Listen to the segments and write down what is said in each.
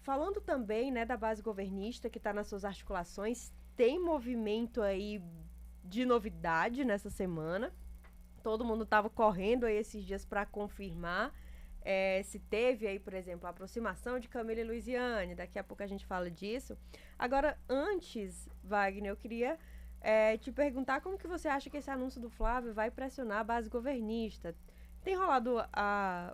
falando também, né, da base governista que está nas suas articulações, tem movimento aí de novidade nessa semana. Todo mundo estava correndo aí esses dias para confirmar se teve aí, por exemplo, a aproximação de Camila e Luiziane. Daqui a pouco a gente fala disso. Agora, antes, Wagner, eu queria te perguntar como que você acha que esse anúncio do Flávio vai pressionar a base governista. Tem rolado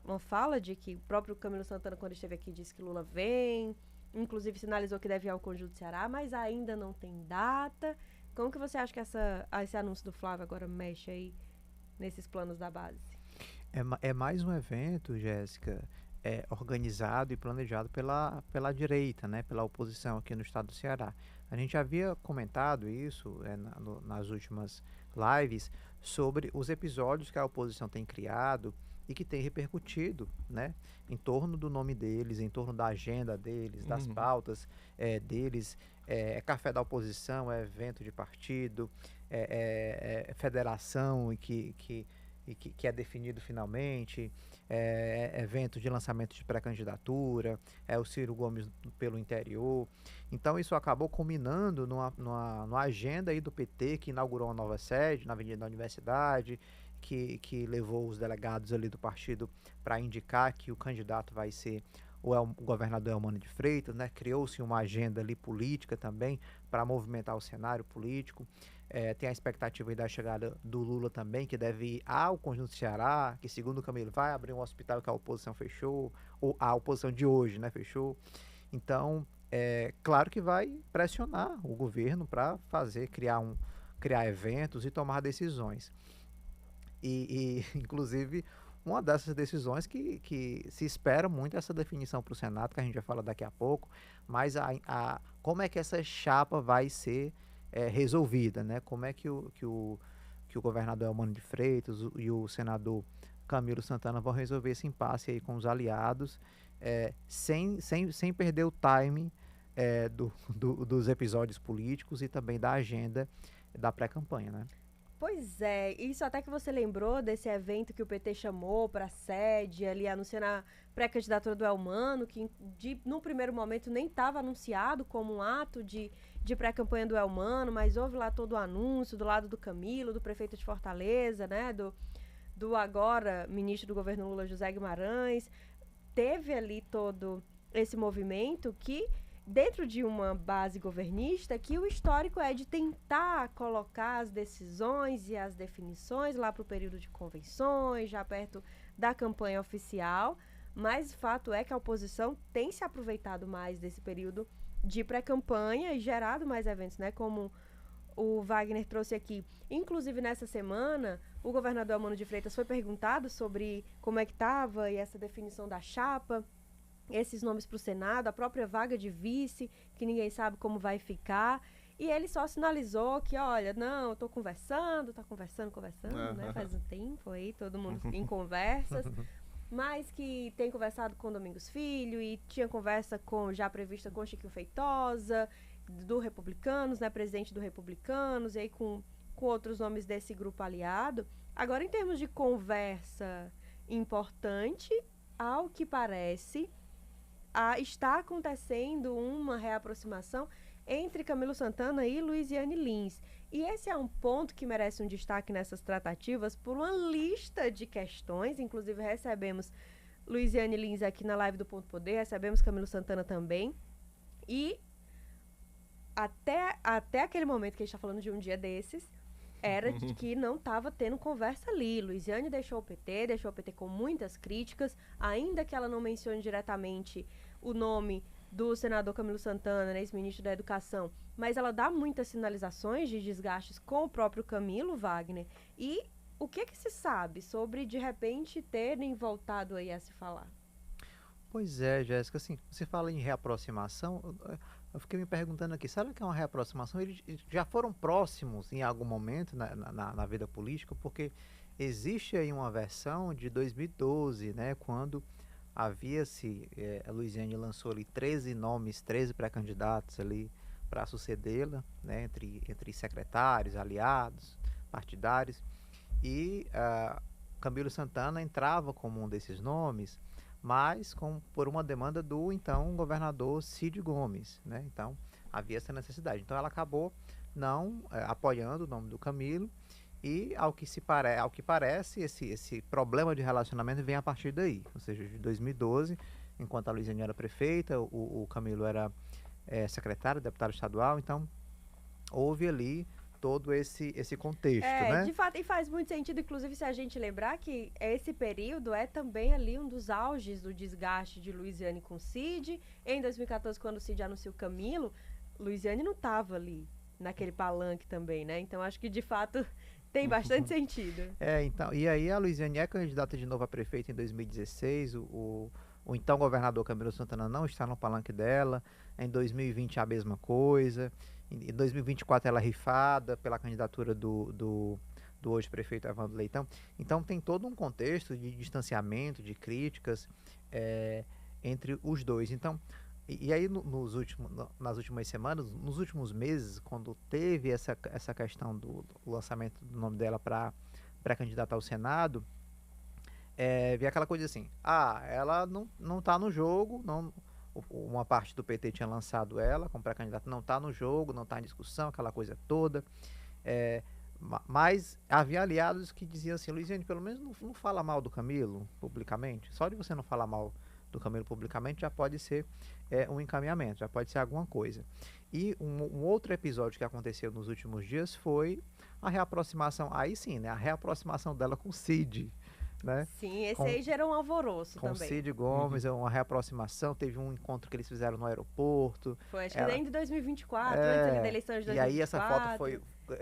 uma fala de que o próprio Camilo Santana, quando esteve aqui, disse que Lula vem, inclusive sinalizou que deve ir ao Conjunto Ceará, mas ainda não tem data. Como que você acha que esse anúncio do Flávio agora mexe aí nesses planos da base? É mais um evento, Jéssica, organizado e planejado pela direita, né, pela oposição aqui no estado do Ceará. A gente havia comentado isso nas últimas lives sobre os episódios que a oposição tem criado e que tem repercutido, né, em torno do nome deles, em torno da agenda deles, das pautas deles. É café da oposição, é evento de partido, é federação que é definido finalmente, evento de lançamento de pré-candidatura, o Ciro Gomes pelo interior. Então isso acabou culminando numa agenda aí do PT, que inaugurou uma nova sede na Avenida da Universidade, que levou os delegados ali do partido para indicar que o candidato vai ser o governador Elmano de Freitas, né? Criou-se uma agenda ali política também para movimentar o cenário político. Tem a expectativa aí da chegada do Lula também, que deve ir ao Conjunto Ceará, que segundo o Camilo vai abrir um hospital que a oposição fechou, ou a oposição de hoje, né, fechou. Então, claro que vai pressionar o governo para criar eventos e tomar decisões. Inclusive, uma dessas decisões que se espera muito essa definição para o Senado, que a gente vai falar daqui a pouco, mas como é que essa chapa vai ser resolvida, né? Como é que o governador Elmano de Freitas e o senador Camilo Santana vão resolver esse impasse aí com os aliados, sem perder o time dos episódios políticos e também da agenda da pré-campanha, né? Pois é, isso até que você lembrou desse evento que o PT chamou para a sede, ali anunciando a pré-candidatura do Elmano, que no primeiro momento nem estava anunciado como um ato de pré-campanha do Elmano, mas houve lá todo o anúncio do lado do Camilo, do prefeito de Fortaleza, né, do agora ministro do governo Lula, José Guimarães. Teve ali todo esse movimento que dentro de uma base governista, que o histórico é de tentar colocar as decisões e as definições lá para o período de convenções, já perto da campanha oficial, mas o fato é que a oposição tem se aproveitado mais desse período de pré-campanha e gerado mais eventos, né, como o Wagner trouxe aqui. Inclusive, nessa semana, o governador Elmano de Freitas foi perguntado sobre como é que estava e essa definição da chapa, esses nomes para o Senado, a própria vaga de vice, que ninguém sabe como vai ficar. E ele só sinalizou que, olha, não, eu tô conversando, né? Faz um tempo aí, todo mundo em conversas. Mas que tem conversado com Domingos Filho e tinha conversa já prevista com Chiquinho Feitosa, do Republicanos, né? Presidente do Republicanos, e aí com outros nomes desse grupo aliado. Agora, em termos de conversa importante, ao que parece, está acontecendo uma reaproximação entre Camilo Santana e Luiziane Lins. E esse é um ponto que merece um destaque nessas tratativas por uma lista de questões. Inclusive, recebemos Luiziane Lins aqui na live do Ponto Poder, recebemos Camilo Santana também. E até aquele momento que a gente está falando de um dia desses, era de que não estava tendo conversa ali. Luiziane deixou o PT com muitas críticas, ainda que ela não mencione diretamente o nome do senador Camilo Santana, né, ex-ministro da Educação, mas ela dá muitas sinalizações de desgastes com o próprio Camilo, Wagner. E o que se sabe sobre, de repente, terem voltado aí a se falar? Pois é, Jéssica, assim, você fala em reaproximação, eu fiquei me perguntando aqui, será que é uma reaproximação? Eles já foram próximos em algum momento na vida política? Porque existe aí uma versão de 2012, né, quando a Luiziane lançou ali 13 nomes, 13 pré-candidatos ali para sucedê-la, né, entre secretários, aliados, partidários, e Camilo Santana entrava como um desses nomes, mas por uma demanda do então governador Cid Gomes, né? Então havia essa necessidade. Então ela acabou não apoiando o nome do Camilo e ao que parece esse problema de relacionamento vem a partir daí, ou seja, de 2012, enquanto a Luiziane era prefeita, o Camilo era secretário, deputado estadual, então houve ali todo esse contexto, né? De fato, e faz muito sentido, inclusive, se a gente lembrar que esse período é também ali um dos auges do desgaste de Luiziane com o Cid. Em 2014, quando o Cid anunciou o Camilo, Luiziane não estava ali naquele palanque também, né? Então, acho que, de fato, tem bastante sentido. Então, e aí a Luiziane é candidata de novo a prefeita em 2016, o então governador Camilo Santana não está no palanque dela, em 2020 a mesma coisa, em 2024 ela é rifada pela candidatura do hoje prefeito Evandro Leitão. Então tem todo um contexto de distanciamento, de críticas entre os dois. Então, e aí nas últimas semanas, nos últimos meses, quando teve essa questão do lançamento do nome dela para pré-candidata ao Senado, vi aquela coisa assim, ela não tá no jogo, uma parte do PT tinha lançado ela como pré-candidata, não tá no jogo, não tá em discussão, aquela coisa toda, mas havia aliados que diziam assim, Luiziane, pelo menos não fala mal do Camilo publicamente, só de você não falar mal do Camilo publicamente já pode ser um encaminhamento, já pode ser alguma coisa. E um outro episódio que aconteceu nos últimos dias foi a reaproximação, aí sim, né, a reaproximação dela com o Cid, né? Sim, esse aí gerou um alvoroço com também. Com Cid Gomes, uma reaproximação, teve um encontro que eles fizeram no aeroporto. Foi, acho que nem de 2024, antes da eleição de 2024. E aí essa foto foi...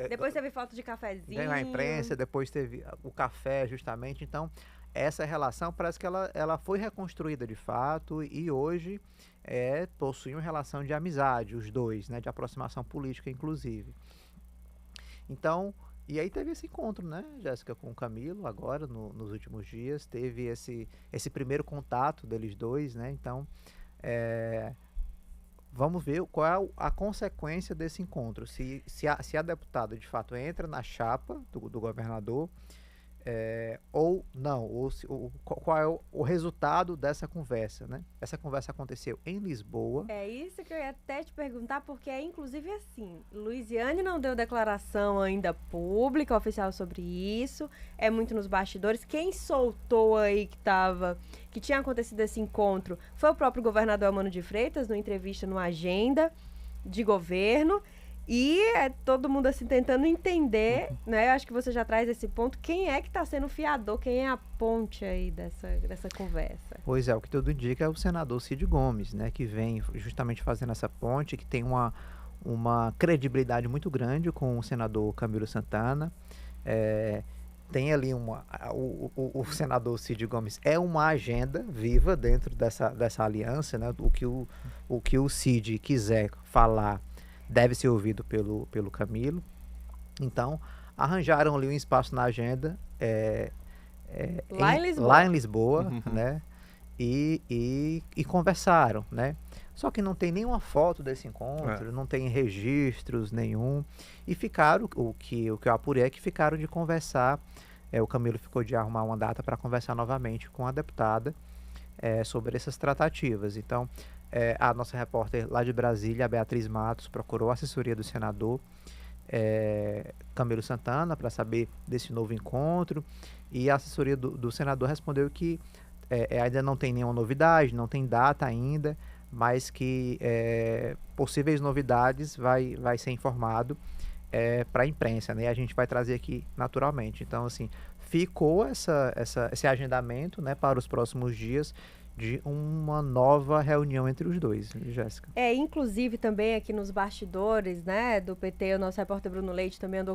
depois teve foto de cafezinho. Ganhou a imprensa, depois teve o café, justamente. Então, essa relação parece que ela foi reconstruída de fato e hoje possui uma relação de amizade, os dois, né? De aproximação política, inclusive. Então... E aí teve esse encontro, né, Jéssica, com o Camilo, agora, nos últimos dias, teve esse primeiro contato deles dois, né, então vamos ver qual é a consequência desse encontro, se a deputada, de fato, entra na chapa do governador, ou não, qual é o resultado dessa conversa, né? Essa conversa aconteceu em Lisboa. É isso que eu ia até te perguntar, porque inclusive assim, Luiziane não deu declaração ainda pública, oficial sobre isso, é muito nos bastidores. Quem soltou aí que tinha acontecido esse encontro foi o próprio governador Elmano de Freitas, numa entrevista no Agenda de Governo. E todo mundo assim tentando entender, né? Acho que você já traz esse ponto. Quem é que está sendo fiador? Quem é a ponte aí dessa conversa? Pois é, o que tudo indica é o senador Cid Gomes, né? Que vem justamente fazendo essa ponte, que tem uma credibilidade muito grande com o senador Camilo Santana. Tem ali o senador Cid Gomes é uma agenda viva dentro dessa aliança, né? O que o Cid quiser falar deve ser ouvido pelo Camilo. Então, arranjaram ali um espaço na agenda lá em Lisboa, né? E conversaram, né? Só que não tem nenhuma foto desse encontro, não tem registros nenhum. E ficaram, o que eu apurei é que ficaram de conversar. O Camilo ficou de arrumar uma data para conversar novamente com a deputada sobre essas tratativas. Então, a nossa repórter lá de Brasília, a Beatriz Matos, procurou a assessoria do senador Camilo Santana para saber desse novo encontro, e a assessoria do senador respondeu que ainda não tem nenhuma novidade, não tem data ainda, mas que possíveis novidades vai ser informado para a imprensa, né? A gente vai trazer aqui naturalmente. Então, assim, ficou esse agendamento, né, para os próximos dias, de uma nova reunião entre os dois, Jéssica. Inclusive também aqui nos bastidores, né, do PT, o nosso repórter Bruno Leite também andou